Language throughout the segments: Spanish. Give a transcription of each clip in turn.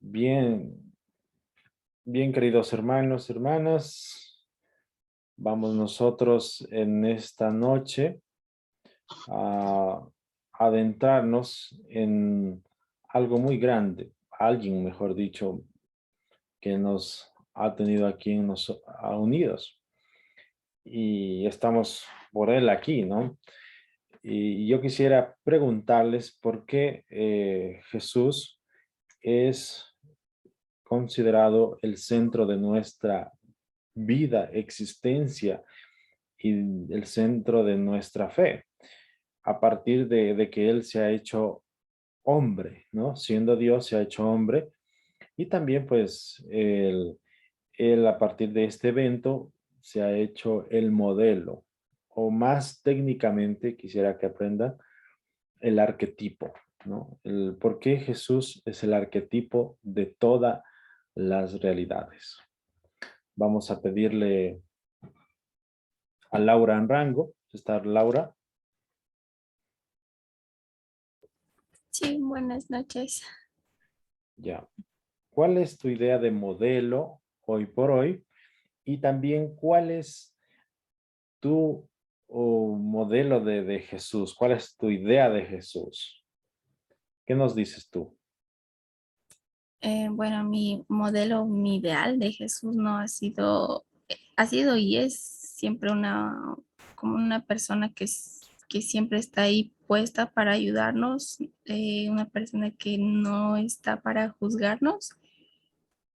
Bien, bien, queridos hermanos, hermanas, vamos nosotros en esta noche a adentrarnos en algo muy grande, alguien, mejor dicho, que nos ha tenido aquí unidos y estamos por él aquí, ¿no? Y yo quisiera preguntarles por qué Jesús es considerado el centro de nuestra vida, existencia y el centro de nuestra fe, a partir de que Él se ha hecho hombre, ¿no? Siendo Dios se ha hecho hombre y también pues él a partir de este evento se ha hecho el modelo, o más técnicamente quisiera que aprendan el arquetipo, ¿no? El por qué Jesús es el arquetipo de todas las realidades. Vamos a pedirle a Laura en rango. ¿Está Laura? Sí, buenas noches. Ya. ¿Cuál es tu idea de modelo hoy por hoy? Y también, ¿cuál es tu modelo de Jesús? ¿Cuál es tu idea de Jesús? ¿Qué nos dices tú? Bueno, mi modelo, mi ideal de Jesús no ha sido y es siempre como una persona que siempre está ahí puesta para ayudarnos, una persona que no está para juzgarnos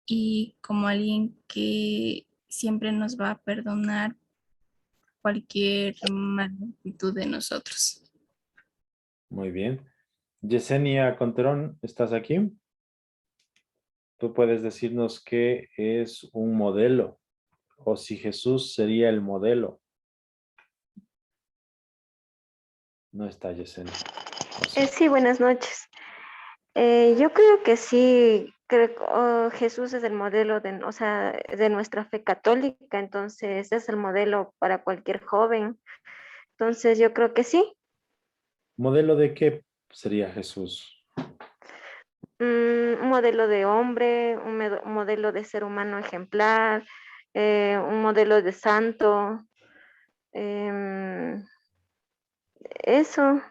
y como alguien que siempre nos va a perdonar cualquier mala actitud de nosotros. Muy bien. Yesenia Conterón, ¿estás aquí? Tú puedes decirnos qué es un modelo o si Jesús sería el modelo. No está Yesenia. ¿O sí? Sí, buenas noches. Yo creo que sí, creo que Jesús es el modelo de, o sea, de nuestra fe católica, entonces es el modelo para cualquier joven. Entonces yo creo que sí. ¿Modelo de qué sería Jesús? Un modelo de hombre, un modelo de ser humano ejemplar, un modelo de santo. em, Eso.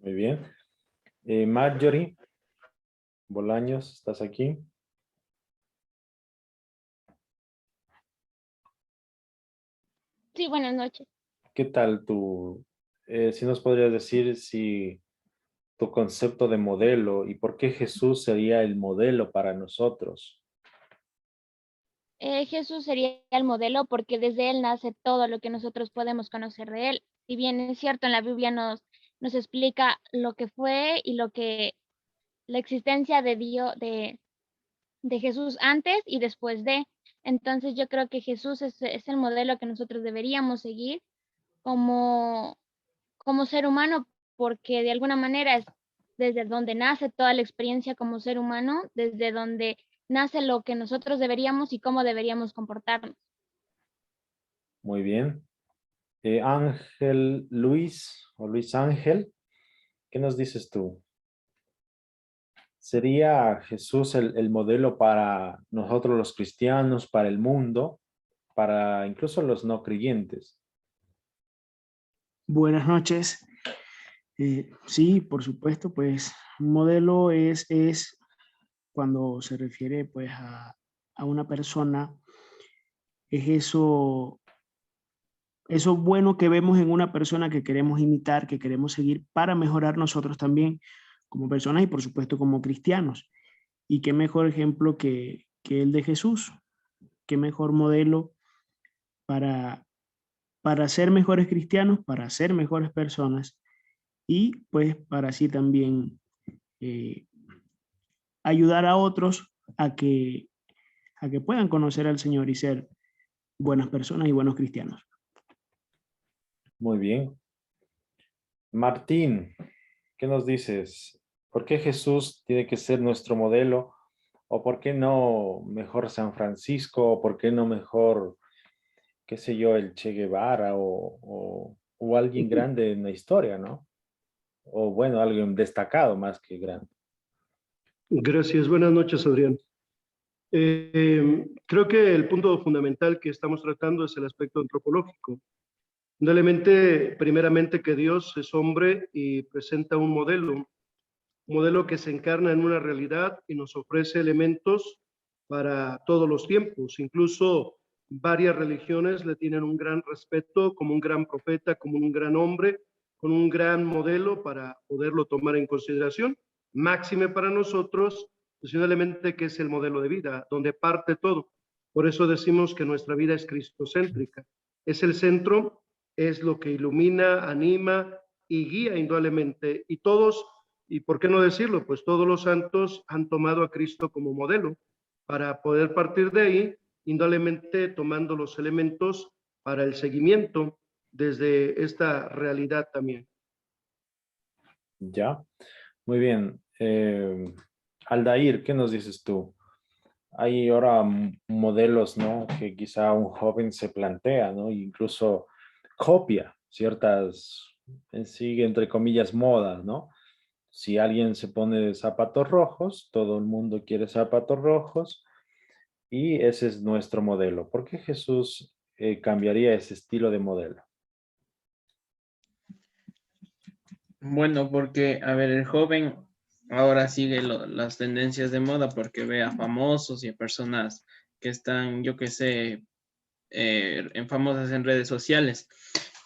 Muy bien. Marjorie Bolaños, ¿estás aquí? Sí, buenas noches. ¿Qué tal tú? Si nos podrías decir si tu concepto de modelo y por qué Jesús sería el modelo para nosotros. Jesús sería el modelo porque desde él nace todo lo que nosotros podemos conocer de él. Si bien es cierto, en la Biblia nos explica lo que fue y lo que la existencia de Dios, de Jesús antes y después de. Entonces yo creo que Jesús es el modelo que nosotros deberíamos seguir como, como ser humano, porque de alguna manera es desde donde nace toda la experiencia como ser humano, desde donde nace lo que nosotros deberíamos y cómo deberíamos comportarnos. Muy bien. Ángel Luis o Luis Ángel, ¿qué nos dices tú? ¿Sería Jesús el modelo para nosotros los cristianos, para el mundo, para incluso los no creyentes? Buenas noches. Sí, por supuesto, pues un modelo es cuando se refiere pues a una persona, es eso bueno que vemos en una persona que queremos imitar, que queremos seguir para mejorar nosotros también como personas y por supuesto como cristianos. Y qué mejor ejemplo que el de Jesús, qué mejor modelo para, para ser mejores cristianos, para ser mejores personas y pues para así también eh, ayudar a otros a que puedan conocer al Señor y ser buenas personas y buenos cristianos. Muy bien. Martín, ¿qué nos dices? ¿Por qué Jesús tiene que ser nuestro modelo? ¿O por qué no mejor San Francisco? ¿O por qué no mejor, qué sé yo, el Che Guevara o alguien grande en la historia, ¿no? O bueno, alguien destacado más que grande. Gracias. Buenas noches, Adrián. Creo que el punto fundamental que estamos tratando es el aspecto antropológico. Indudablemente, primeramente que Dios es hombre y presenta un modelo que se encarna en una realidad y nos ofrece elementos para todos los tiempos. Incluso varias religiones le tienen un gran respeto como un gran profeta, como un gran hombre, con un gran modelo para poderlo tomar en consideración. Máxime para nosotros, es un elemento que es el modelo de vida, donde parte todo. Por eso decimos que nuestra vida es cristocéntrica. Es el centro, es lo que ilumina, anima y guía indudablemente. Y todos, y por qué no decirlo, pues todos los santos han tomado a Cristo como modelo para poder partir de ahí, indudablemente tomando los elementos para el seguimiento desde esta realidad también. Ya, muy bien. Aldair, ¿qué nos dices tú? Hay ahora modelos, ¿no? Que quizá un joven se plantea, ¿no? Incluso copia ciertas, sigue entre comillas, modas, ¿no? Si alguien se pone zapatos rojos, todo el mundo quiere zapatos rojos y ese es nuestro modelo. ¿Por qué Jesús cambiaría ese estilo de modelo? Bueno, porque, a ver, el joven ahora sigue las tendencias de moda porque ve a famosos y a personas que están, yo qué sé, en famosas en redes sociales.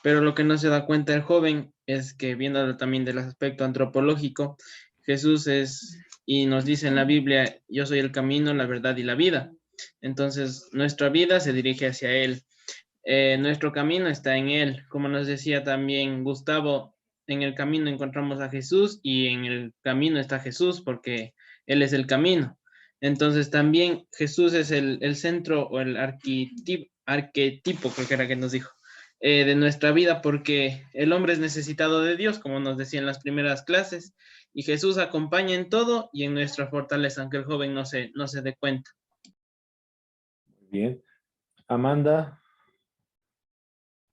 Pero lo que no se da cuenta el joven es que viendo también del aspecto antropológico, Jesús es, y nos dice en la Biblia, yo soy el camino, la verdad y la vida. Entonces, nuestra vida se dirige hacia Él. Nuestro camino está en Él. Como nos decía también Gustavo, en el camino encontramos a Jesús y en el camino está Jesús porque Él es el camino. Entonces también Jesús es el centro o el arquetipo, creo que era que nos dijo, de nuestra vida porque el hombre es necesitado de Dios, como nos decía en las primeras clases, y Jesús acompaña en todo y en nuestra fortaleza, aunque el joven no se dé cuenta. Bien. Amanda,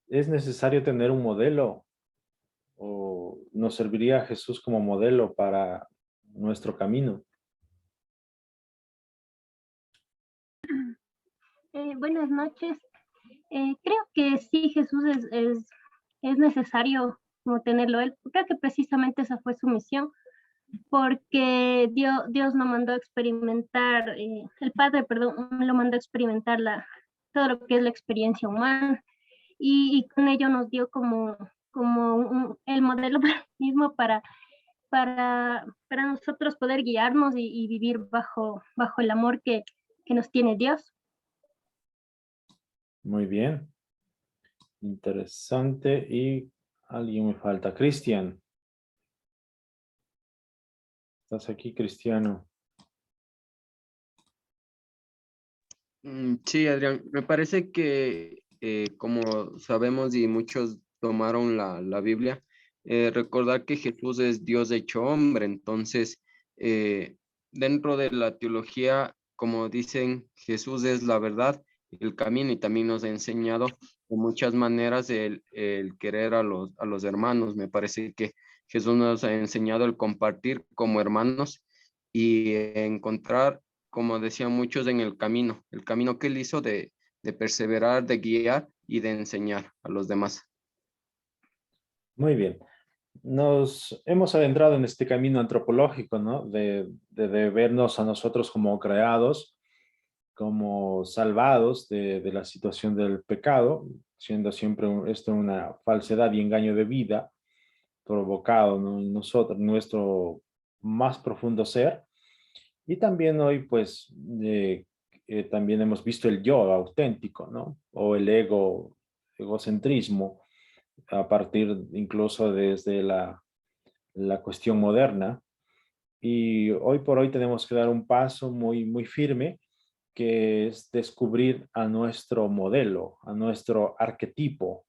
¿es necesario tener un modelo o nos serviría Jesús como modelo para nuestro camino? Buenas noches. Creo que sí, Jesús es necesario como tenerlo él. Creo que precisamente esa fue su misión, porque Dios lo mandó a experimentar, el Padre, perdón, lo mandó a experimentar todo lo que es la experiencia humana y con ello nos dio como el modelo mismo para nosotros poder guiarnos y vivir bajo el amor que nos tiene Dios. Muy bien. Interesante. Y alguien me falta. Cristian. ¿Estás aquí, Cristiano? Sí, Adrián, me parece que como sabemos y muchos tomaron la Biblia, recordar que Jesús es Dios hecho hombre, entonces dentro de la teología, como dicen, Jesús es la verdad, el camino y también nos ha enseñado de muchas maneras el querer a los hermanos. Me parece que Jesús nos ha enseñado el compartir como hermanos y encontrar, como decían muchos, en el camino que él hizo de perseverar, de guiar y de enseñar a los demás. Muy bien. Nos hemos adentrado en este camino antropológico, ¿no? De vernos a nosotros como creados, como salvados de la situación del pecado, siendo siempre esto una falsedad y engaño de vida provocado, ¿no? En nosotros, nuestro más profundo ser. Y también hoy, pues, también hemos visto el yo auténtico, ¿no? O el egocentrismo, a partir incluso desde la cuestión moderna. Y hoy por hoy tenemos que dar un paso muy, muy firme, que es descubrir a nuestro modelo, a nuestro arquetipo,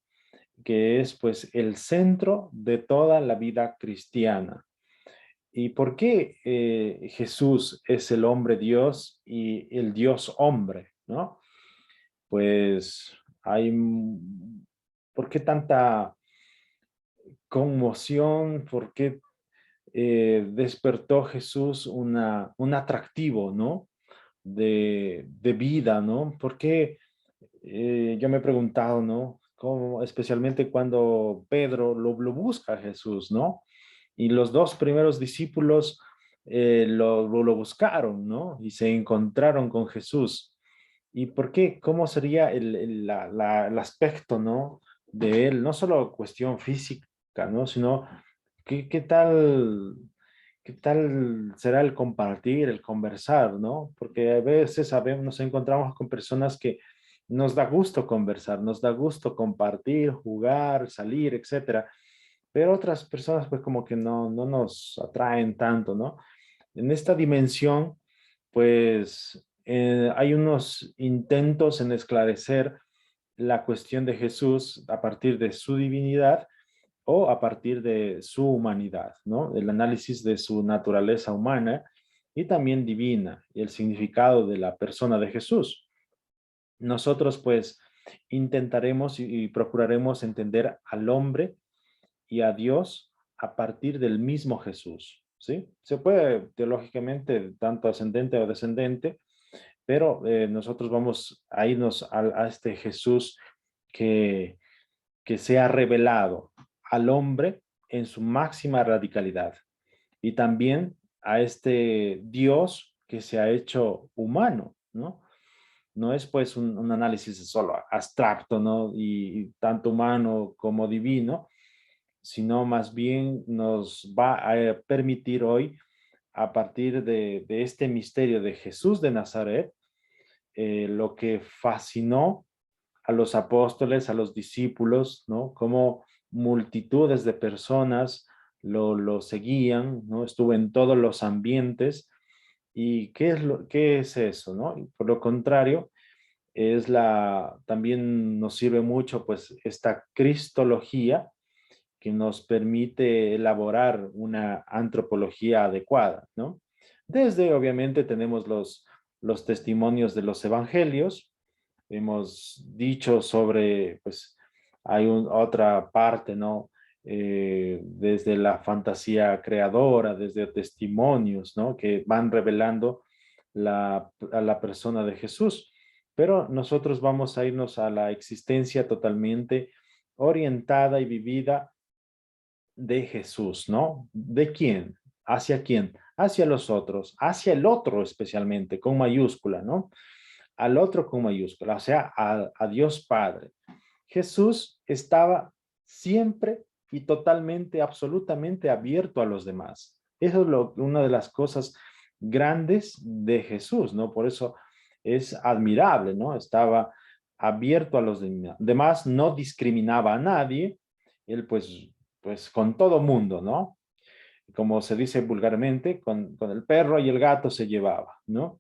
que es pues el centro de toda la vida cristiana. ¿Y por qué Jesús es el hombre Dios y el Dios hombre, ¿no? Pues hay, ¿por qué tanta conmoción? ¿Por qué despertó Jesús un atractivo, ¿no? De vida, ¿no? Porque yo me he preguntado, ¿no? Cómo, especialmente cuando Pedro lo busca a Jesús, ¿no? Y los dos primeros discípulos lo buscaron, ¿no? Y se encontraron con Jesús. ¿Y por qué? ¿Cómo sería el aspecto, ¿no? De él? No solo cuestión física, ¿no? Sino, ¿qué qué tal será el compartir, el conversar, ¿no? Porque a veces sabemos, nos encontramos con personas que nos da gusto conversar, nos da gusto compartir, jugar, salir, etcétera. Pero otras personas pues como que no nos atraen tanto, ¿no? En esta dimensión, pues hay unos intentos en esclarecer la cuestión de Jesús a partir de su divinidad o a partir de su humanidad, ¿no? El análisis de su naturaleza humana y también divina y el significado de la persona de Jesús. Nosotros pues intentaremos y procuraremos entender al hombre y a Dios a partir del mismo Jesús, ¿sí? Se puede teológicamente tanto ascendente o descendente, pero nosotros vamos a irnos a este Jesús que, que se ha revelado al hombre en su máxima radicalidad y también a este Dios que se ha hecho humano, ¿no? No es pues un análisis solo abstracto, ¿no? Y tanto humano como divino, sino más bien nos va a permitir hoy, a partir de este misterio de Jesús de Nazaret, lo que fascinó a los apóstoles, a los discípulos, ¿no? Como multitudes de personas lo seguían, ¿no? Estuvo en todos los ambientes. ¿Y qué es eso, no? Y por lo contrario, también nos sirve mucho, pues, esta cristología que nos permite elaborar una antropología adecuada, ¿no? Desde, obviamente, tenemos los testimonios de los evangelios. Hemos dicho sobre, pues, hay otra parte, ¿no? Desde la fantasía creadora, desde testimonios, ¿no? Que van revelando a la persona de Jesús. Pero nosotros vamos a irnos a la existencia totalmente orientada y vivida de Jesús, ¿no? ¿De quién? ¿Hacia quién? Hacia los otros, hacia el otro especialmente, con mayúscula, ¿no? Al otro con mayúscula, o sea, a Dios Padre. Jesús estaba siempre y totalmente, absolutamente abierto a los demás. Eso es una de las cosas grandes de Jesús, ¿no? Por eso es admirable, ¿no? Estaba abierto a los demás, no discriminaba a nadie, él pues con todo mundo, ¿no? Como se dice vulgarmente, con el perro y el gato se llevaba, ¿no?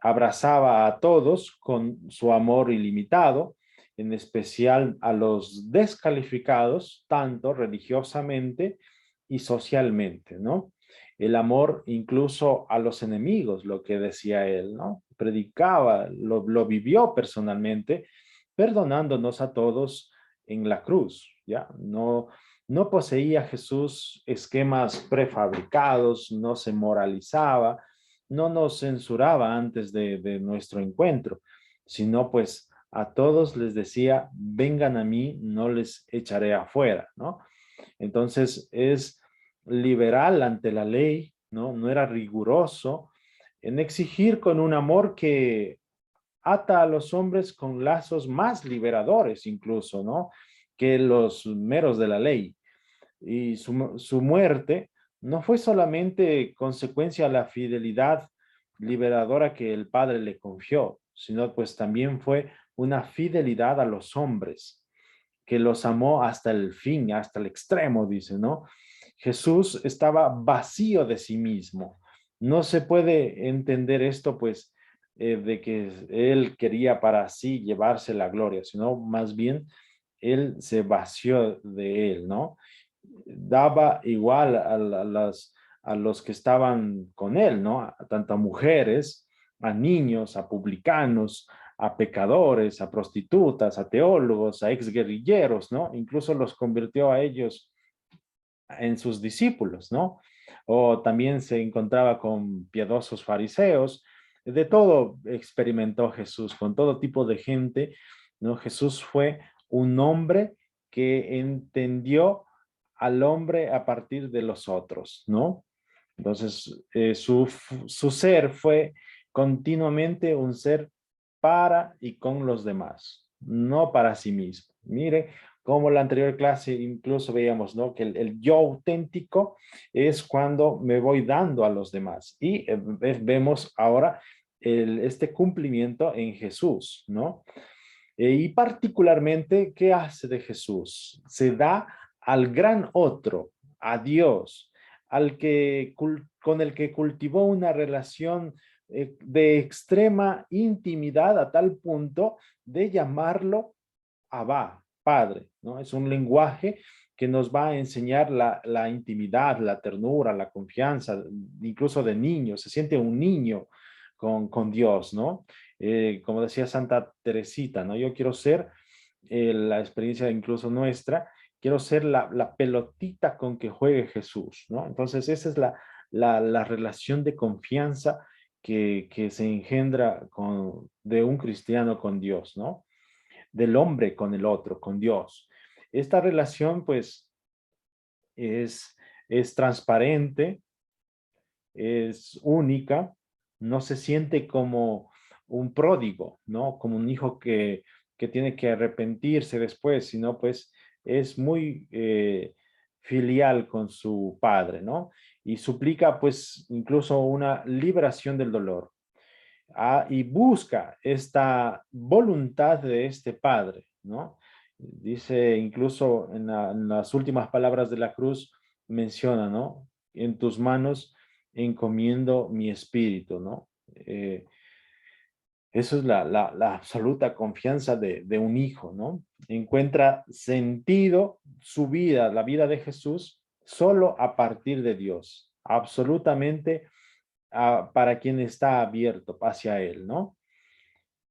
Abrazaba a todos con su amor ilimitado, en especial a los descalificados, tanto religiosamente y socialmente, ¿no? El amor incluso a los enemigos, lo que decía él, ¿no? Predicaba, lo vivió personalmente, perdonándonos a todos en la cruz, ¿ya? No poseía Jesús esquemas prefabricados, no se moralizaba, no nos censuraba antes de nuestro encuentro, sino pues a todos les decía, vengan a mí, no les echaré afuera, ¿no? Entonces es liberal ante la ley, ¿no? No era riguroso en exigir con un amor que ata a los hombres con lazos más liberadores incluso, ¿no? Que los meros de la ley. Y su muerte no fue solamente consecuencia de la fidelidad liberadora que el Padre le confió, sino pues también fue una fidelidad a los hombres, que los amó hasta el fin, hasta el extremo, dice, ¿no? Jesús estaba vacío de sí mismo. No se puede entender esto, pues, de que él quería para sí llevarse la gloria, sino más bien él se vació de él, ¿no? Daba igual a los que estaban con él, ¿no? Tanto a mujeres, a niños, a publicanos, a pecadores, a prostitutas, a teólogos, a exguerrilleros, ¿no? Incluso los convirtió a ellos en sus discípulos, ¿no? o también se encontraba con piadosos fariseos. De todo experimentó Jesús, con todo tipo de gente, ¿no? Jesús fue un hombre que entendió al hombre a partir de los otros, ¿no? Entonces, su ser fue continuamente un ser para y con los demás, no para sí mismo. Mire, como la anterior clase incluso veíamos, ¿no? Que el yo auténtico es cuando me voy dando a los demás. Y vemos ahora este cumplimiento en Jesús, ¿no? Y particularmente, ¿qué hace de Jesús? Se da al gran otro, a Dios, con el que cultivó una relación de extrema intimidad a tal punto de llamarlo Abba, Padre, ¿no? Es un lenguaje que nos va a enseñar la intimidad, la ternura, la confianza, incluso de niño. Se siente un niño con Dios, ¿no? Como decía Santa Teresita, ¿no? Yo quiero ser, la experiencia incluso nuestra, quiero ser la pelotita con que juegue Jesús, ¿no? Entonces esa es la relación de confianza que se engendra de un cristiano con Dios, ¿no? Del hombre con el otro, con Dios. Esta relación, pues, es transparente, es única, no se siente como un pródigo, ¿no? Como un hijo que tiene que arrepentirse después, sino pues es muy filial con su padre, ¿no? Y suplica pues incluso una liberación del dolor. Y busca esta voluntad de este padre, ¿no? Dice incluso en las últimas palabras de la cruz, menciona, ¿no? En tus manos encomiendo mi espíritu, ¿no? Eso es la absoluta confianza de un hijo, ¿no? Encuentra sentido su vida, la vida de Jesús, solo a partir de Dios, absolutamente para quien está abierto hacia Él, ¿no?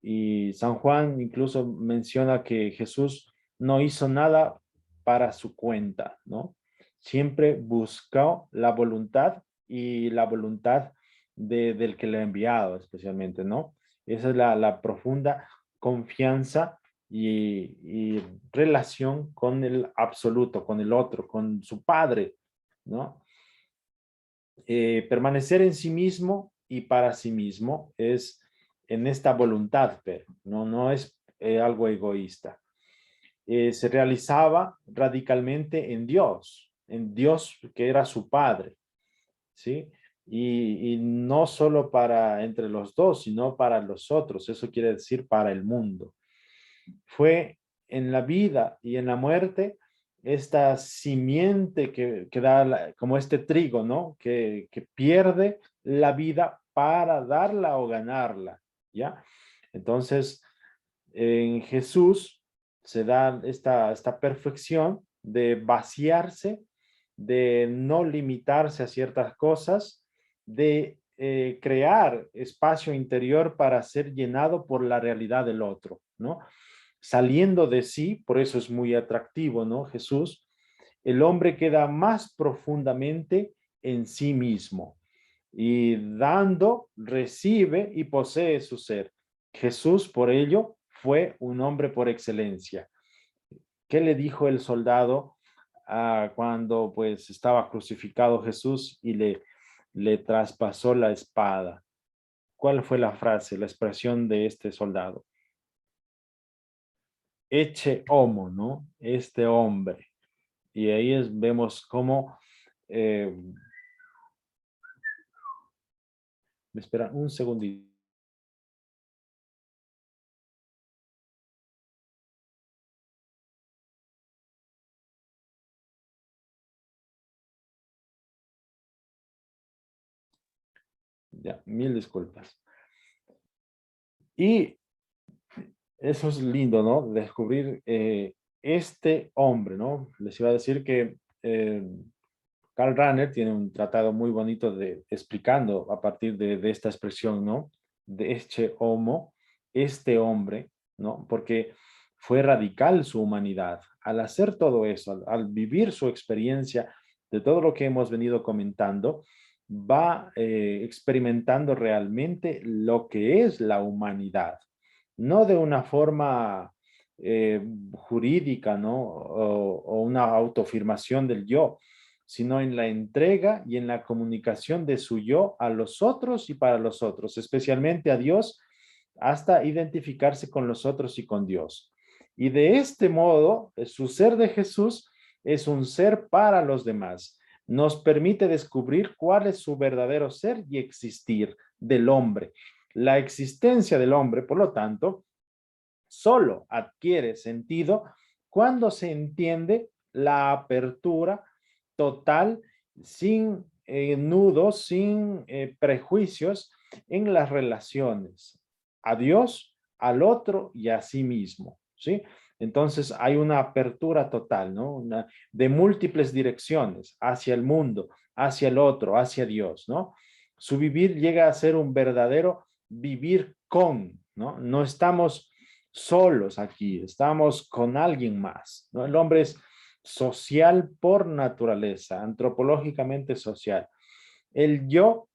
Y San Juan incluso menciona que Jesús no hizo nada para su cuenta, ¿no? Siempre buscó la voluntad y la voluntad del que le ha enviado especialmente, ¿no? Esa es la profunda confianza y relación con el absoluto, con el otro, con su padre, ¿no? Permanecer en sí mismo y para sí mismo es en esta voluntad, pero no es algo egoísta. Se realizaba radicalmente en Dios que era su Padre, ¿sí? Y no solo para entre los dos, sino para los otros, eso quiere decir para el mundo. Fue en la vida y en la muerte esta simiente que da como este trigo, ¿no? Que pierde la vida para darla o ganarla, ¿ya? Entonces, en Jesús se da esta perfección de vaciarse, de no limitarse a ciertas cosas, de crear espacio interior para ser llenado por la realidad del otro, ¿no? Saliendo de sí, por eso es muy atractivo, ¿no? Jesús, el hombre queda más profundamente en sí mismo y dando, recibe y posee su ser. Jesús, por ello, fue un hombre por excelencia. ¿Qué le dijo el soldado cuando pues estaba crucificado Jesús y le traspasó la espada? ¿Cuál fue la frase, la expresión de este soldado? Ecce homo, ¿no? Este hombre. Y ahí vemos cómo... me espera un segundito. Ya, mil disculpas. Y eso es lindo, ¿no? Descubrir este hombre, ¿no? Les iba a decir que Karl Rahner tiene un tratado muy bonito explicando a partir de esta expresión, ¿no? De este homo, este hombre, ¿no? Porque fue radical su humanidad. Al hacer todo eso, al vivir su experiencia de todo lo que hemos venido comentando, va experimentando realmente lo que es la humanidad, no de una forma jurídica, ¿no? O una autoafirmación del yo, sino en la entrega y en la comunicación de su yo a los otros y para los otros, especialmente a Dios, hasta identificarse con los otros y con Dios. Y de este modo, su ser de Jesús es un ser para los demás. Nos permite descubrir cuál es su verdadero ser y existir del hombre. La existencia del hombre, por lo tanto, solo adquiere sentido cuando se entiende la apertura total, sin nudos, sin prejuicios en las relaciones a Dios, al otro y a sí mismo, ¿sí? Entonces hay una apertura total, ¿no? De múltiples direcciones hacia el mundo, hacia el otro, hacia Dios, ¿no? Su vivir llega a ser un verdadero vivir con, ¿no? No estamos solos aquí, estamos con alguien más, ¿no? El hombre es social por naturaleza, antropológicamente social. El yo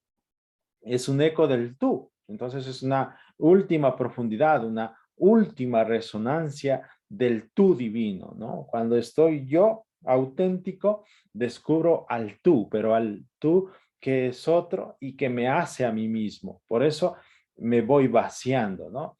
es un eco del tú, entonces es una última profundidad, una última resonancia del tú divino, ¿no? Cuando estoy yo auténtico, descubro al tú, pero al tú que es otro y que me hace a mí mismo. Por eso me voy vaciando, ¿no?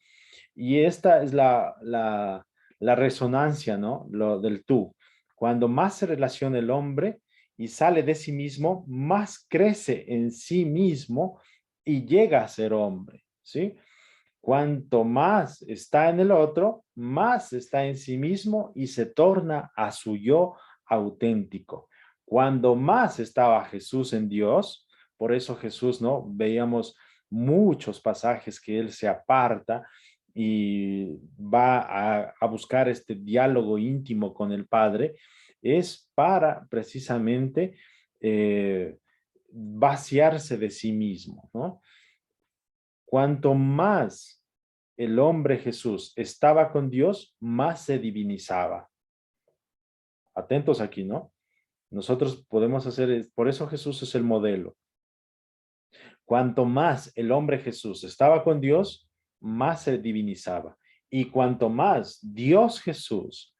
Y esta es la resonancia, ¿no? Lo del tú. Cuando más se relaciona el hombre y sale de sí mismo, más crece en sí mismo y llega a ser hombre, ¿sí? Cuanto más está en el otro, más está en sí mismo y se torna a su yo auténtico. Cuando más estaba Jesús en Dios, por eso Jesús, ¿no? Veíamos muchos pasajes que él se aparta y va a buscar este diálogo íntimo con el Padre, es para precisamente vaciarse de sí mismo, ¿no? Cuanto más el hombre Jesús estaba con Dios, más se divinizaba. Atentos aquí, ¿no? Nosotros podemos hacer, por eso Jesús es el modelo. Cuanto más el hombre Jesús estaba con Dios, más se divinizaba. Y cuanto más Dios Jesús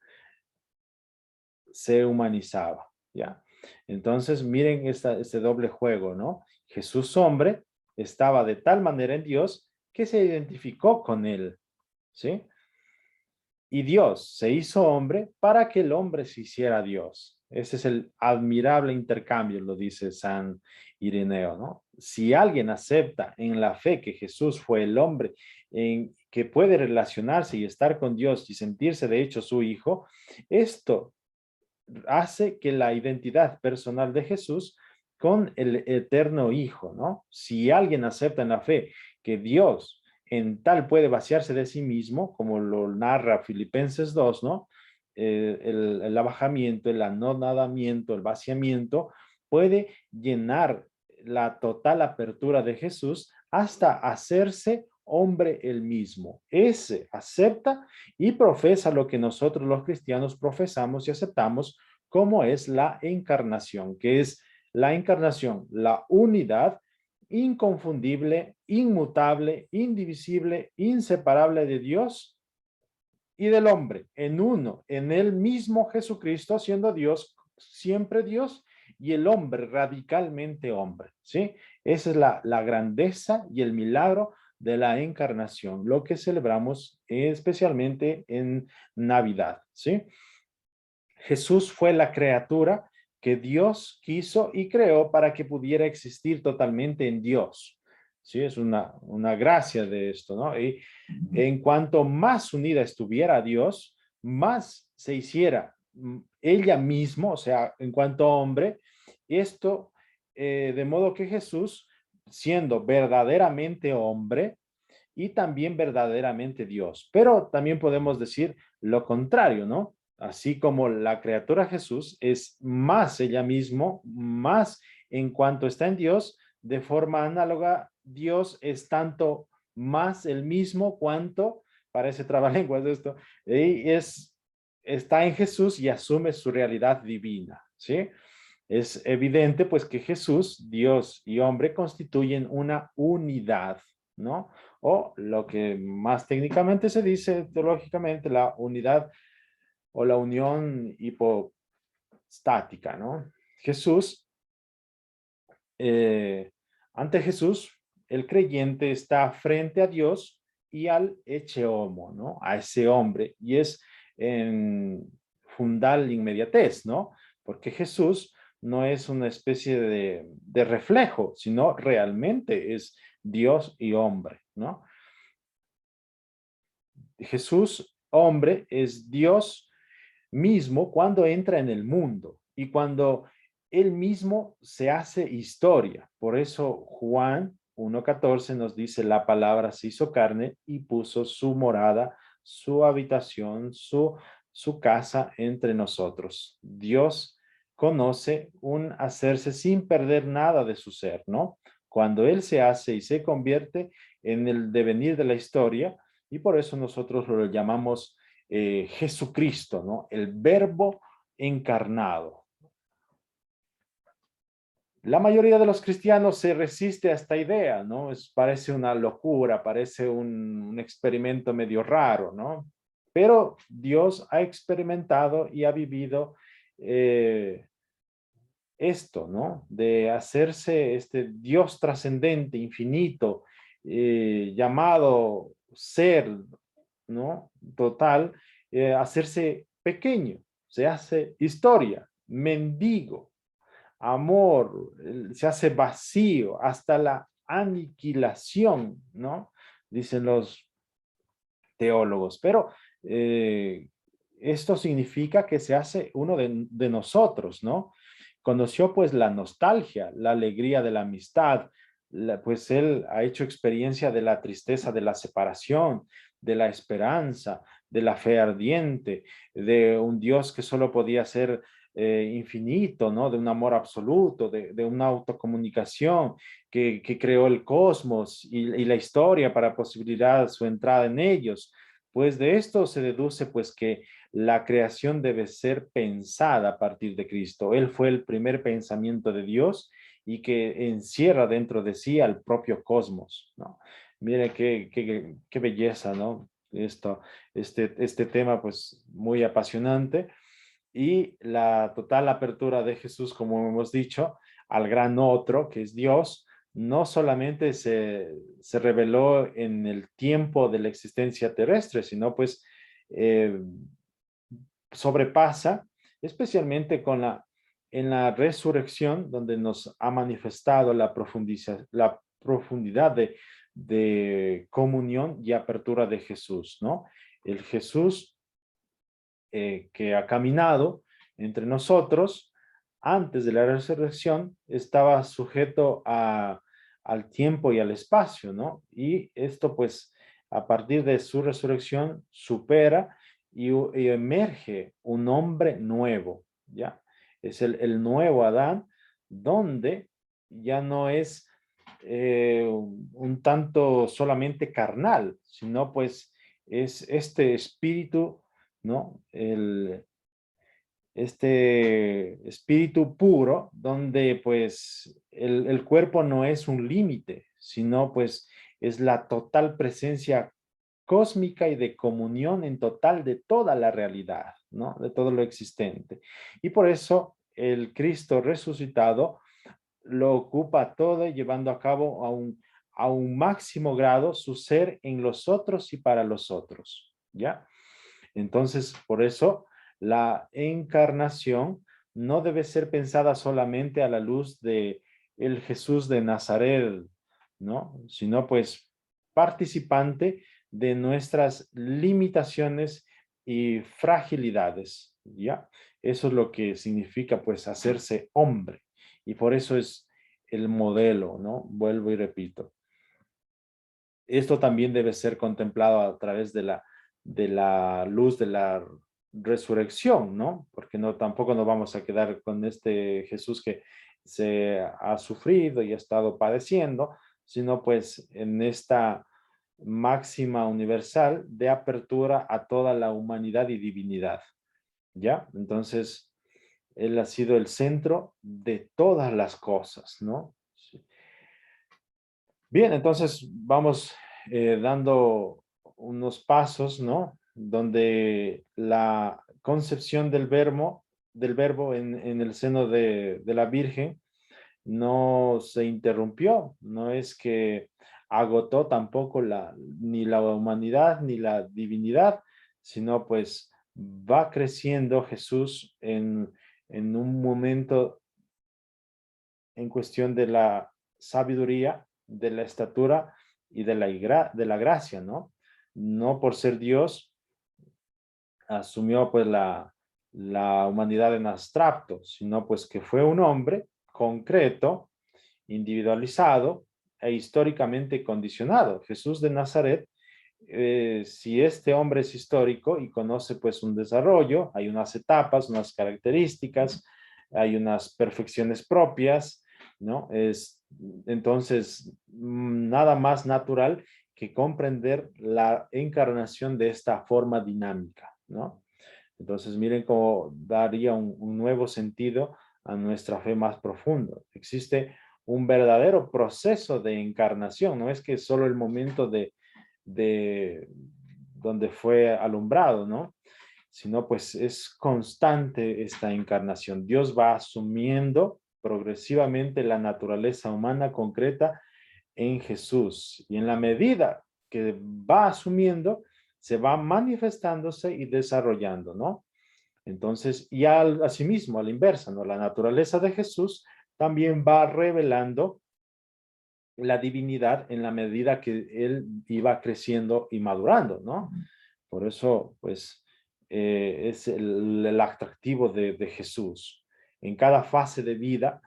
se humanizaba, ¿ya? Entonces, miren este doble juego, ¿no? Jesús hombre estaba de tal manera en Dios que se identificó con él, ¿sí? Y Dios se hizo hombre para que el hombre se hiciera Dios. Ese es el admirable intercambio, lo dice San Ireneo, ¿no? Si alguien acepta en la fe que Jesús fue el hombre en que puede relacionarse y estar con Dios y sentirse de hecho su hijo, esto hace que la identidad personal de Jesús con el eterno Hijo, ¿no? Si alguien acepta en la fe que Dios en tal puede vaciarse de sí mismo, como lo narra Filipenses 2, ¿no? El abajamiento, el anonadamiento, el vaciamiento, puede llenar la total apertura de Jesús hasta hacerse hombre el mismo. Ese acepta y profesa lo que nosotros los cristianos profesamos y aceptamos, como es la encarnación, que es la encarnación, la unidad inconfundible, inmutable, indivisible, inseparable de Dios y del hombre, en uno, en el mismo Jesucristo, siendo Dios, siempre Dios, y el hombre radicalmente hombre, ¿sí? Esa es la grandeza y el milagro de la encarnación, lo que celebramos especialmente en Navidad, ¿sí? Jesús fue la criatura que Dios quiso y creó para que pudiera existir totalmente en Dios. Sí, es una gracia de esto, ¿no? Y en cuanto más unida estuviera a Dios, más se hiciera ella misma, o sea, en cuanto hombre, esto de modo que Jesús, siendo verdaderamente hombre y también verdaderamente Dios, pero también podemos decir lo contrario, ¿no? Así como la criatura Jesús es más ella misma, más en cuanto está en Dios, de forma análoga, Dios es tanto más el mismo cuanto, parece trabalenguas esto, está en Jesús y asume su realidad divina, ¿sí? Es evidente pues que Jesús, Dios y hombre constituyen una unidad, ¿no? O lo que más técnicamente se dice teológicamente, la unidad o la unión hipostática, ¿no? Jesús, ante Jesús, el creyente está frente a Dios y al ecce homo, ¿no? A ese hombre, y es en fundal inmediatez, ¿no? Porque Jesús no es una especie de reflejo, sino realmente es Dios y hombre, ¿no? Jesús, hombre, es Dios mismo cuando entra en el mundo y cuando él mismo se hace historia. Por eso Juan 1:14 nos dice, la palabra se hizo carne y puso su morada, su habitación, su casa entre nosotros. Dios conoce un hacerse sin perder nada de su ser, ¿no? Cuando él se hace y se convierte en el devenir de la historia, y por eso nosotros lo llamamos Jesucristo, ¿no? El verbo encarnado. La mayoría de los cristianos se resiste a esta idea, ¿no? Parece una locura, parece un experimento medio raro, ¿no? Pero Dios ha experimentado y ha vivido esto, ¿no? De hacerse este Dios trascendente, infinito, llamado ser, ¿no? Total, hacerse pequeño, se hace historia, mendigo, amor, se hace vacío hasta la aniquilación, ¿no? Dicen los teólogos. Pero esto significa que se hace uno de nosotros, ¿no? Conoció pues la nostalgia, la alegría de la amistad, pues él ha hecho experiencia de la tristeza de la separación, de la esperanza, de la fe ardiente, de un Dios que solo podía ser infinito, ¿no? De un amor absoluto, de una autocomunicación que creó el cosmos y la historia para posibilitar su entrada en ellos. Pues de esto se deduce pues que la creación debe ser pensada a partir de Cristo. Él fue el primer pensamiento de Dios y que encierra dentro de sí al propio cosmos, ¿no? Mire qué belleza, ¿no? Este tema pues muy apasionante y la total apertura de Jesús, como hemos dicho, al gran otro, que es Dios, no solamente se reveló en el tiempo de la existencia terrestre, sino pues eh, sobrepasa, especialmente en la resurrección, donde nos ha manifestado la profundidad de comunión y apertura de Jesús, ¿no? El Jesús que ha caminado entre nosotros antes de la resurrección estaba sujeto al tiempo y al espacio, ¿no? Y esto pues a partir de su resurrección supera y emerge un hombre nuevo, ¿ya? Es el nuevo Adán, donde ya no es un tanto solamente carnal, sino pues es este espíritu, ¿no? Este espíritu puro, donde pues el cuerpo no es un límite, sino pues es la total presencia cósmica y de comunión en total de toda la realidad, ¿no? De todo lo existente. Y por eso el Cristo resucitado lo ocupa todo, llevando a cabo a un máximo grado su ser en los otros y para los otros, ¿ya? Entonces, por eso, la encarnación no debe ser pensada solamente a la luz de el Jesús de Nazaret, ¿no? Sino pues participante de nuestras limitaciones y fragilidades, ¿ya? Eso es lo que significa pues hacerse hombre. Y por eso es el modelo, ¿no? Vuelvo y repito. Esto también debe ser contemplado a través de la luz de la resurrección, ¿no? Porque no, tampoco nos vamos a quedar con este Jesús que se ha sufrido y ha estado padeciendo, sino pues en esta máxima universal de apertura a toda la humanidad y divinidad, ¿ya? Entonces, Él ha sido el centro de todas las cosas, ¿no? Sí. Bien, entonces vamos dando unos pasos, ¿no? Donde la concepción del verbo en el seno de la Virgen no se interrumpió, no es que agotó tampoco ni la humanidad ni la divinidad, sino pues va creciendo Jesús en un momento en cuestión de la sabiduría, de la estatura y de la gracia, ¿no? No por ser Dios asumió pues la humanidad en abstracto, sino pues que fue un hombre concreto, individualizado e históricamente condicionado. Jesús de Nazaret, si este hombre es histórico y conoce pues un desarrollo, hay unas etapas, unas características, hay unas perfecciones propias, ¿no? Entonces nada más natural que comprender la encarnación de esta forma dinámica, ¿no? Entonces miren cómo daría un nuevo sentido a nuestra fe más profundo. Existe un verdadero proceso de encarnación, no es que solo el momento de donde fue alumbrado, ¿no? Sino pues es constante esta encarnación. Dios va asumiendo progresivamente la naturaleza humana concreta en Jesús y en la medida que va asumiendo, se va manifestándose y desarrollando, ¿no? Entonces, y asimismo, a la inversa, ¿no? La naturaleza de Jesús también va revelando la divinidad en la medida que él iba creciendo y madurando, ¿no? Por eso, pues, es el atractivo de Jesús. En cada fase de vida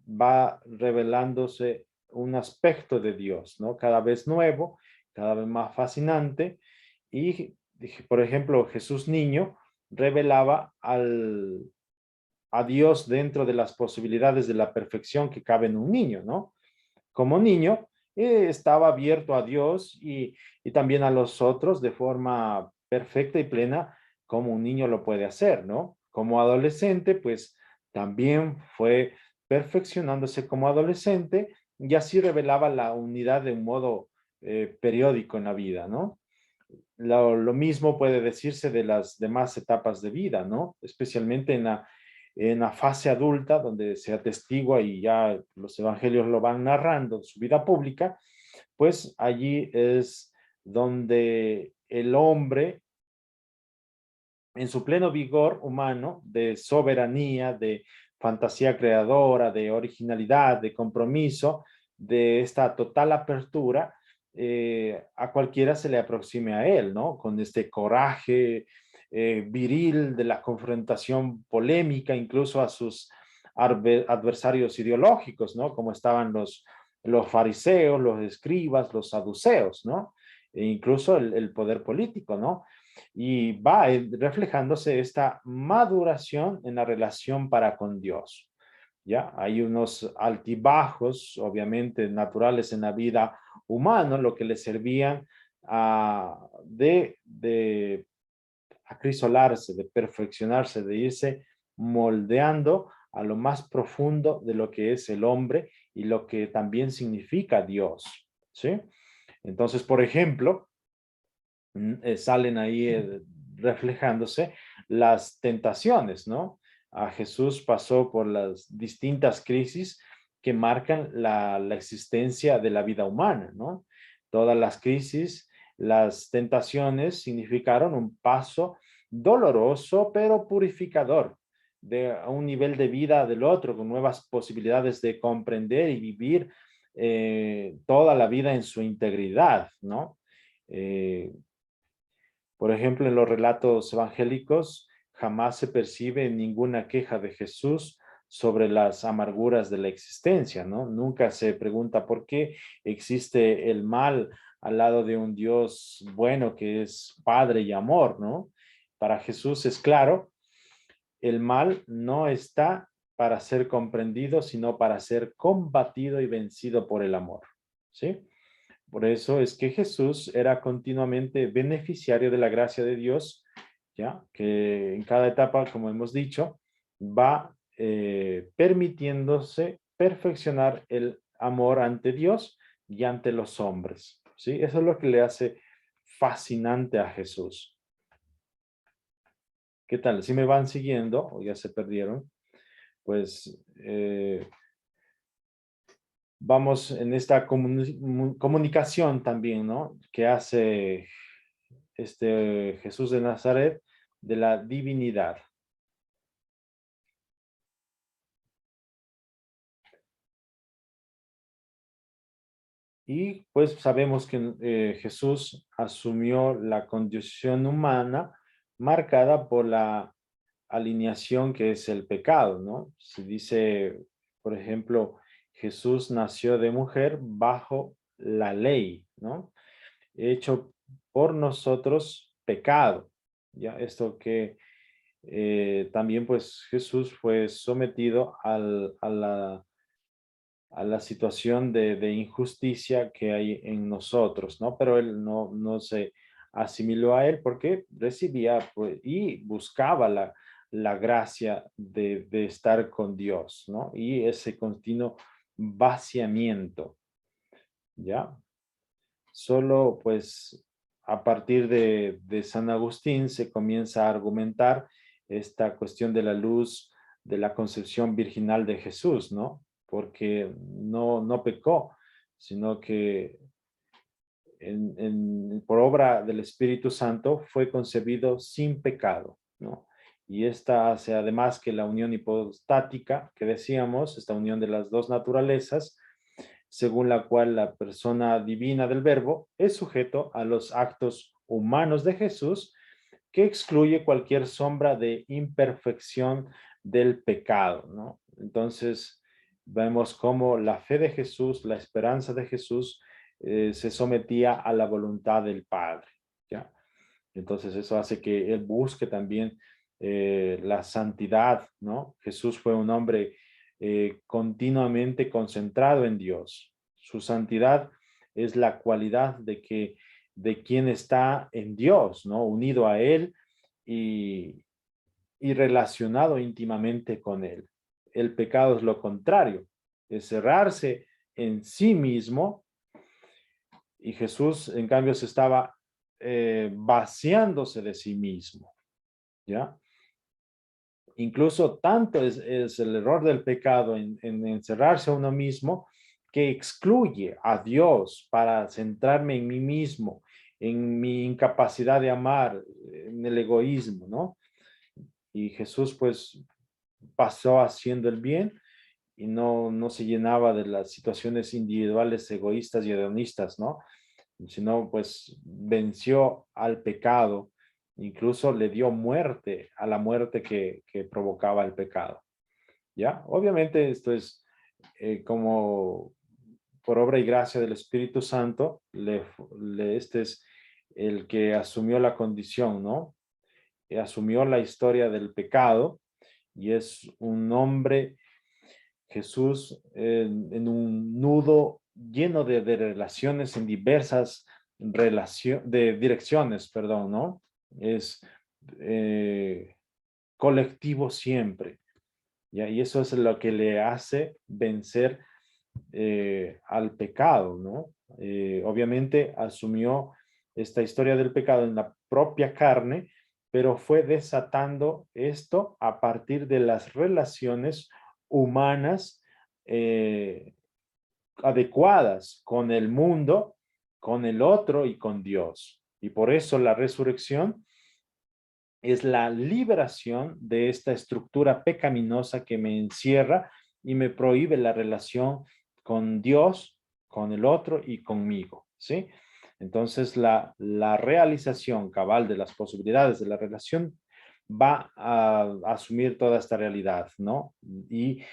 va revelándose un aspecto de Dios, ¿no? Cada vez nuevo, cada vez más fascinante. Y, por ejemplo, Jesús niño revelaba a Dios dentro de las posibilidades de la perfección que cabe en un niño, ¿no? Como niño, estaba abierto a Dios y también a los otros de forma perfecta y plena, como un niño lo puede hacer, ¿no? Como adolescente, pues también fue perfeccionándose como adolescente y así revelaba la unidad de un modo periódico en la vida, ¿no? Lo mismo puede decirse de las demás etapas de vida, ¿no? Especialmente en la fase adulta, donde se atestigua y ya los evangelios lo van narrando, su vida pública, pues allí es donde el hombre, en su pleno vigor humano, de soberanía, de fantasía creadora, de originalidad, de compromiso, de esta total apertura, a cualquiera se le aproxime a él, ¿no? Con este coraje viril de la confrontación polémica, incluso a sus adversarios ideológicos, ¿no? Como estaban los fariseos, los escribas, los saduceos, ¿no? E incluso el poder político, ¿no? Y va reflejándose esta maduración en la relación para con Dios. ¿Ya? Hay unos altibajos, obviamente, naturales en la vida humana, lo que le servían de acrisolarse, de perfeccionarse, de irse moldeando a lo más profundo de lo que es el hombre y lo que también significa Dios. ¿Sí? Entonces, por ejemplo, salen ahí reflejándose las tentaciones, ¿no? A Jesús pasó por las distintas crisis que marcan la existencia de la vida humana, ¿no? Todas las crisis, las tentaciones significaron un paso doloroso, pero purificador, de un nivel de vida del otro, con nuevas posibilidades de comprender y vivir toda la vida en su integridad, ¿no? Por ejemplo, en los relatos evangélicos jamás se percibe ninguna queja de Jesús sobre las amarguras de la existencia, ¿no? Nunca se pregunta por qué existe el mal al lado de un Dios bueno que es Padre y amor, ¿no? Para Jesús es claro, el mal no está para ser comprendido, sino para ser combatido y vencido por el amor, ¿sí? Por eso es que Jesús era continuamente beneficiario de la gracia de Dios, ¿ya? Que en cada etapa, como hemos dicho, va permitiéndose perfeccionar el amor ante Dios y ante los hombres, ¿sí? Eso es lo que le hace fascinante a Jesús. ¿Qué tal? ¿Si me van siguiendo o ya se perdieron? Pues vamos en esta comunicación también, ¿no? Que hace Jesús de Nazaret de la divinidad. Y pues sabemos que Jesús asumió la condición humana marcada por la alineación que es el pecado, ¿no? Se dice, por ejemplo, Jesús nació de mujer bajo la ley, ¿no? Hecho por nosotros pecado, ¿ya? Esto que también pues Jesús fue sometido a la situación de injusticia que hay en nosotros, ¿no? Pero él no se asimiló a él porque recibía pues, y buscaba la gracia de estar con Dios, ¿no? Y ese continuo vaciamiento, ¿ya? Solo pues a partir de San Agustín se comienza a argumentar esta cuestión de la luz de la concepción virginal de Jesús, ¿no? Porque no pecó, sino que por obra del Espíritu Santo fue concebido sin pecado, ¿no? Y esta hace además que la unión hipostática que decíamos, esta unión de las dos naturalezas, según la cual la persona divina del Verbo es sujeto a los actos humanos de Jesús, que excluye cualquier sombra de imperfección del pecado, ¿no? Entonces, vemos cómo la fe de Jesús, la esperanza de Jesús, se sometía a la voluntad del Padre, ¿ya? Entonces, eso hace que él busque también la santidad, ¿no? Jesús fue un hombre continuamente concentrado en Dios. Su santidad es la cualidad de quien está en Dios, ¿no? Unido a Él y relacionado íntimamente con Él. El pecado es lo contrario, es cerrarse en sí mismo, y Jesús, en cambio, se estaba vaciándose de sí mismo, ¿ya? Incluso tanto es el error del pecado en encerrarse a uno mismo que excluye a Dios para centrarme en mí mismo, en mi incapacidad de amar, en el egoísmo, ¿no? Y Jesús pues pasó haciendo el bien y no se llenaba de las situaciones individuales egoístas y hedonistas, ¿no? Sino pues venció al pecado, incluso le dio muerte a la muerte que provocaba el pecado, ¿ya? Obviamente esto es como por obra y gracia del Espíritu Santo, este es el que asumió la condición, ¿no? Asumió la historia del pecado y es un hombre, Jesús, en un nudo lleno de relaciones en diversas direcciones, perdón, ¿no? Es colectivo siempre, ¿ya? Y eso es lo que le hace vencer al pecado, ¿no? Obviamente asumió esta historia del pecado en la propia carne, pero fue desatando esto a partir de las relaciones humanas adecuadas con el mundo, con el otro y con Dios. Y por eso la resurrección es la liberación de esta estructura pecaminosa que me encierra y me prohíbe la relación con Dios, con el otro y conmigo, ¿sí? Entonces la realización cabal de las posibilidades de la relación va a asumir toda esta realidad, ¿no? Y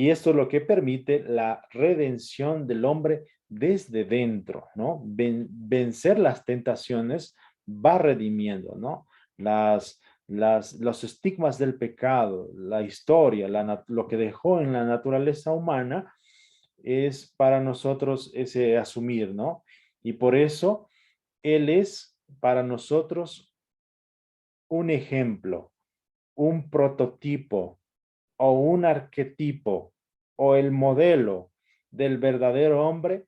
esto es lo que permite la redención del hombre desde dentro, ¿no? Vencer las tentaciones va redimiendo, ¿no? Los estigmas del pecado, la historia, lo que dejó en la naturaleza humana es para nosotros ese asumir, ¿no? Y por eso Él es para nosotros un ejemplo, un prototipo o un arquetipo o el modelo del verdadero hombre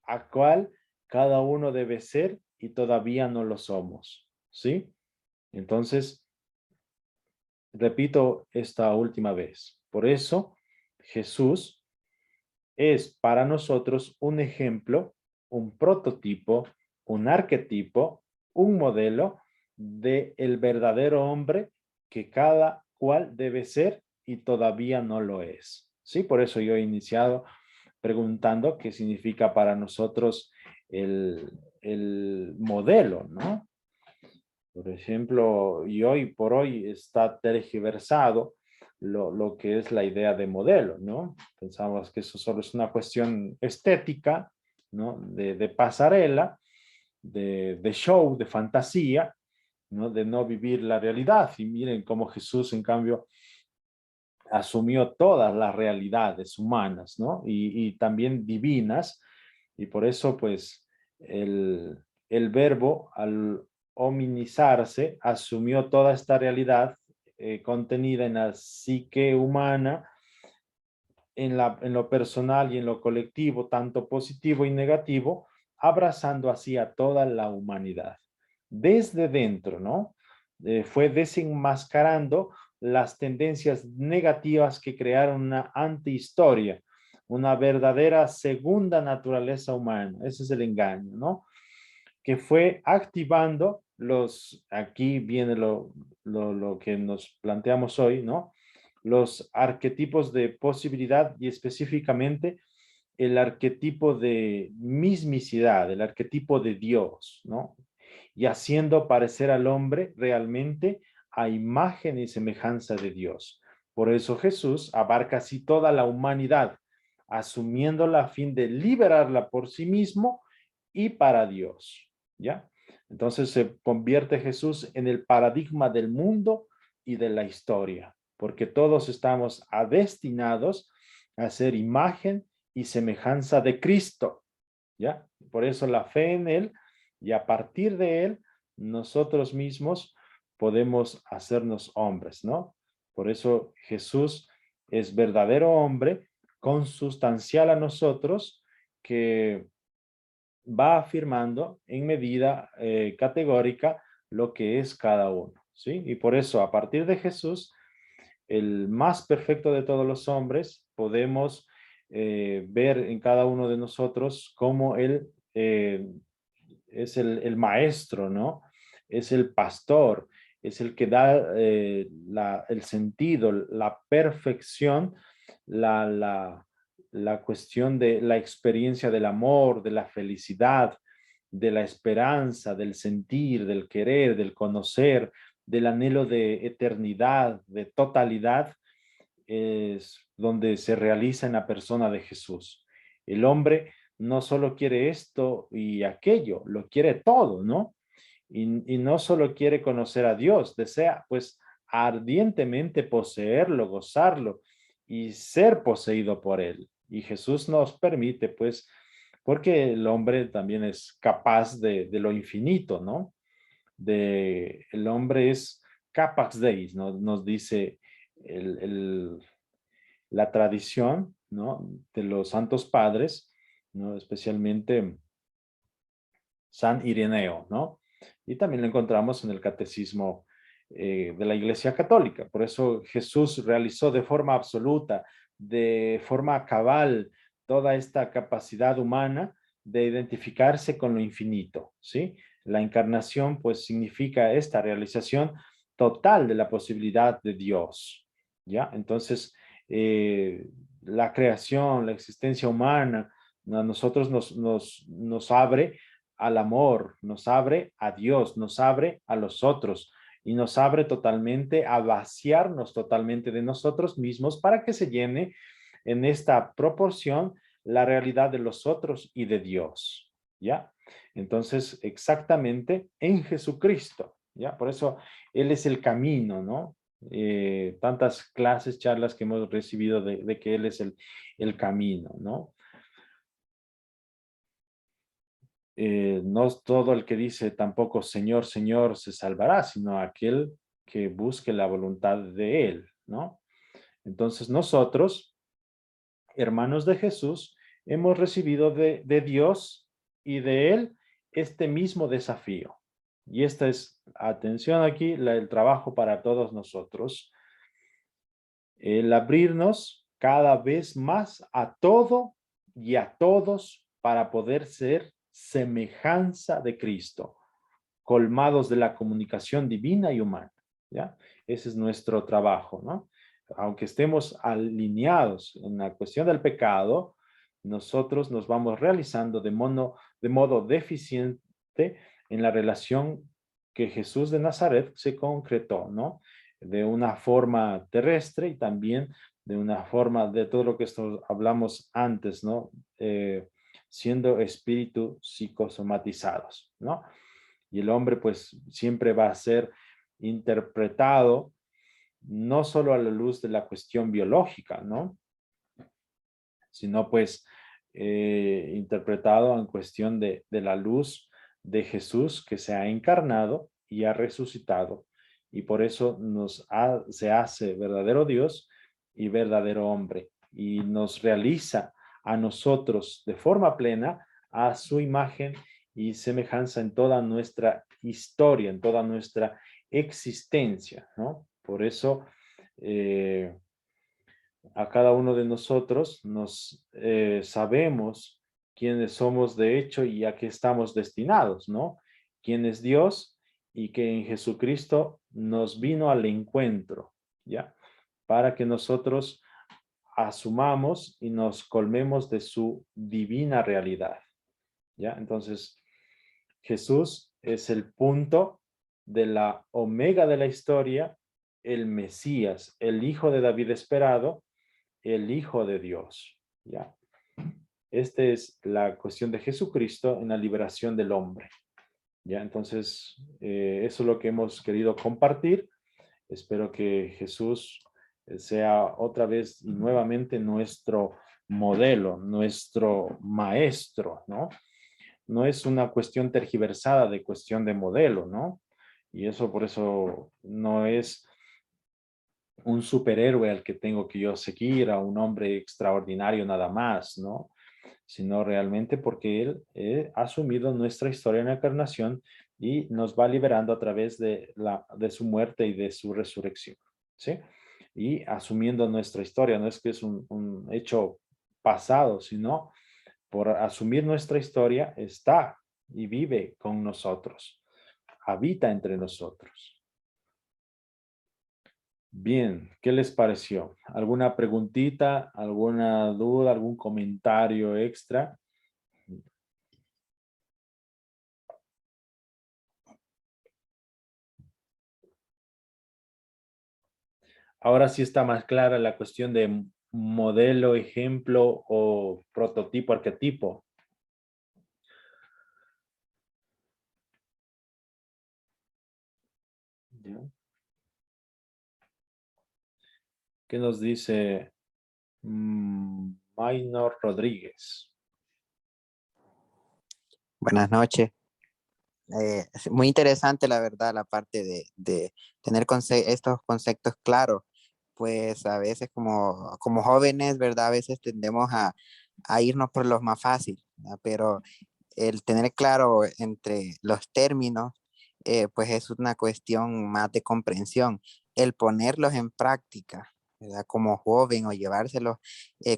a cual cada uno debe ser y todavía no lo somos, ¿sí? Entonces, repito esta última vez. Por eso, Jesús es para nosotros un ejemplo, un prototipo, un arquetipo, un modelo de el verdadero hombre que cada cual debe ser y todavía no lo es. Sí, por eso yo he iniciado preguntando qué significa para nosotros el modelo, ¿no? Por ejemplo, y hoy por hoy está tergiversado lo que es la idea de modelo, ¿no? Pensamos que eso solo es una cuestión estética, ¿no? De pasarela, de show, de fantasía, ¿no? De no vivir la realidad. Y miren cómo Jesús, en cambio, asumió todas las realidades humanas, ¿no? Y también divinas. Y por eso, pues, el verbo, al hominizarse, asumió toda esta realidad contenida en la psique humana, en lo personal y en lo colectivo, tanto positivo y negativo, abrazando así a toda la humanidad. Desde dentro, ¿no? Fue desenmascarando las tendencias negativas que crearon una antihistoria, una verdadera segunda naturaleza humana. Ese es el engaño, ¿no? Que fue activando aquí viene lo que nos planteamos hoy, ¿no? Los arquetipos de posibilidad y específicamente el arquetipo de mismicidad, el arquetipo de Dios, ¿no? Y haciendo parecer al hombre realmente a imagen y semejanza de Dios. Por eso Jesús abarca así toda la humanidad, asumiéndola a fin de liberarla por sí mismo y para Dios, ¿ya? Entonces se convierte Jesús en el paradigma del mundo y de la historia, porque todos estamos destinados a ser imagen y semejanza de Cristo, ¿ya? Por eso la fe en Él, y a partir de Él, nosotros mismos podemos hacernos hombres, ¿no? Por eso Jesús es verdadero hombre, consustancial a nosotros, que va afirmando en medida categórica lo que es cada uno, ¿sí? Y por eso, a partir de Jesús, el más perfecto de todos los hombres, podemos ver en cada uno de nosotros cómo Él es el maestro, ¿no? Es el pastor, es el que da el sentido, la perfección, la cuestión de la experiencia del amor, de la felicidad, de la esperanza, del sentir, del querer, del conocer, del anhelo de eternidad, de totalidad, es donde se realiza en la persona de Jesús. El hombre no solo quiere esto y aquello, lo quiere todo, ¿no? Y no solo quiere conocer a Dios, desea pues ardientemente poseerlo, gozarlo y ser poseído por él. Y Jesús nos permite pues, porque el hombre también es capaz de lo infinito, ¿no? El hombre es capax deis, ¿no? Nos dice la tradición, ¿no? De los santos padres, ¿no? Especialmente San Ireneo, ¿no? Y también lo encontramos en el catecismo de la Iglesia Católica. Por eso Jesús realizó de forma absoluta, de forma cabal, toda esta capacidad humana de identificarse con lo infinito, ¿sí? La encarnación, pues, significa esta realización total de la posibilidad de Dios, ¿ya? Entonces, la creación, la existencia humana, a nosotros nos abre al amor, nos abre a Dios, nos abre a los otros y nos abre totalmente a vaciarnos totalmente de nosotros mismos para que se llene en esta proporción la realidad de los otros y de Dios, ¿ya? Entonces, exactamente en Jesucristo, ¿ya? Por eso Él es el camino, ¿no? Tantas clases, charlas que hemos recibido de que Él es el camino, ¿no? No todo el que dice tampoco Señor, Señor se salvará, sino aquel que busque la voluntad de Él, ¿no? Entonces nosotros, hermanos de Jesús, hemos recibido de Dios y de Él este mismo desafío. Y esta es, atención aquí, el trabajo para todos nosotros. El abrirnos cada vez más a todo y a todos para poder ser semejanza de Cristo, colmados de la comunicación divina y humana, ¿ya? Ese es nuestro trabajo, ¿no? Aunque estemos alineados en la cuestión del pecado, nosotros nos vamos realizando de modo deficiente en la relación que Jesús de Nazaret se concretó, ¿no? De una forma terrestre y también de una forma de todo lo que hablamos antes, ¿no? Siendo espíritu psicosomatizados, ¿no? Y el hombre pues siempre va a ser interpretado no solo a la luz de la cuestión biológica, ¿no? Sino pues interpretado en cuestión de la luz de Jesús que se ha encarnado y ha resucitado. Y por eso se hace verdadero Dios y verdadero hombre. Y nos realiza a nosotros de forma plena a su imagen y semejanza en toda nuestra historia, en toda nuestra existencia, ¿no? Por eso a cada uno de nosotros sabemos quiénes somos de hecho y a qué estamos destinados, ¿no? Quién es Dios y que en Jesucristo nos vino al encuentro, ¿ya? Para que nosotros asumamos y nos colmemos de su divina realidad, ¿ya? Entonces, Jesús es el punto de la omega de la historia, el Mesías, el Hijo de David esperado, el Hijo de Dios, ¿ya? Esta es la cuestión de Jesucristo en la liberación del hombre, ¿ya? Entonces, eso es lo que hemos querido compartir. Espero que Jesús sea otra vez y nuevamente nuestro modelo, nuestro maestro, ¿no? No es una cuestión tergiversada de cuestión de modelo, ¿no? Y eso por eso no es un superhéroe al que tengo que yo seguir, a un hombre extraordinario nada más, ¿no? Sino realmente porque él ha asumido nuestra historia en la encarnación y nos va liberando a través de su muerte y de su resurrección, ¿sí? Y asumiendo nuestra historia, no es que es un hecho pasado, sino por asumir nuestra historia está y vive con nosotros, habita entre nosotros. Bien, ¿qué les pareció? ¿Alguna preguntita, alguna duda, algún comentario extra? Ahora sí está más clara la cuestión de modelo, ejemplo o prototipo, arquetipo. ¿Ya? ¿Qué nos dice Maynor Rodríguez? Buenas noches. Es muy interesante, la verdad, la parte de tener estos conceptos claros, pues a veces como jóvenes, ¿verdad? A veces tendemos a irnos por lo más fácil, ¿verdad? Pero el tener claro entre los términos, pues es una cuestión más de comprensión. El ponerlos en práctica, ¿verdad? Como joven o llevárselos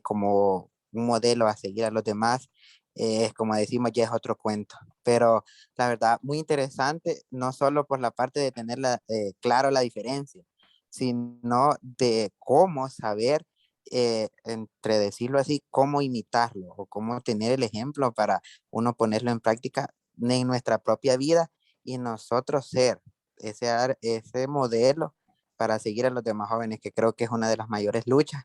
como un modelo a seguir a los demás, como decimos, ya es otro cuento. Pero la verdad, muy interesante, no solo por la parte de tener claro la diferencia, sino de cómo saber, entre decirlo así, cómo imitarlo o cómo tener el ejemplo para uno ponerlo en práctica en nuestra propia vida y nosotros ser ese modelo para seguir a los demás jóvenes, que creo que es una de las mayores luchas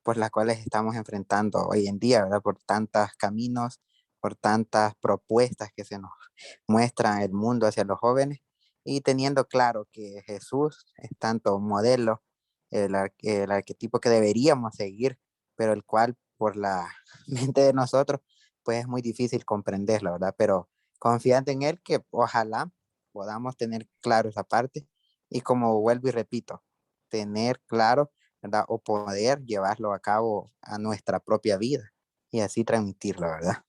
por las cuales estamos enfrentando hoy en día, ¿verdad? Por tantos caminos, por tantas propuestas que se nos muestran el mundo hacia los jóvenes y teniendo claro que Jesús es tanto modelo, el arquetipo que deberíamos seguir, pero el cual por la mente de nosotros, pues es muy difícil comprenderlo, ¿verdad? Pero confiante en él que ojalá podamos tener claro esa parte y como vuelvo y repito, tener claro ¿verdad? O poder llevarlo a cabo a nuestra propia vida y así transmitirlo, ¿verdad?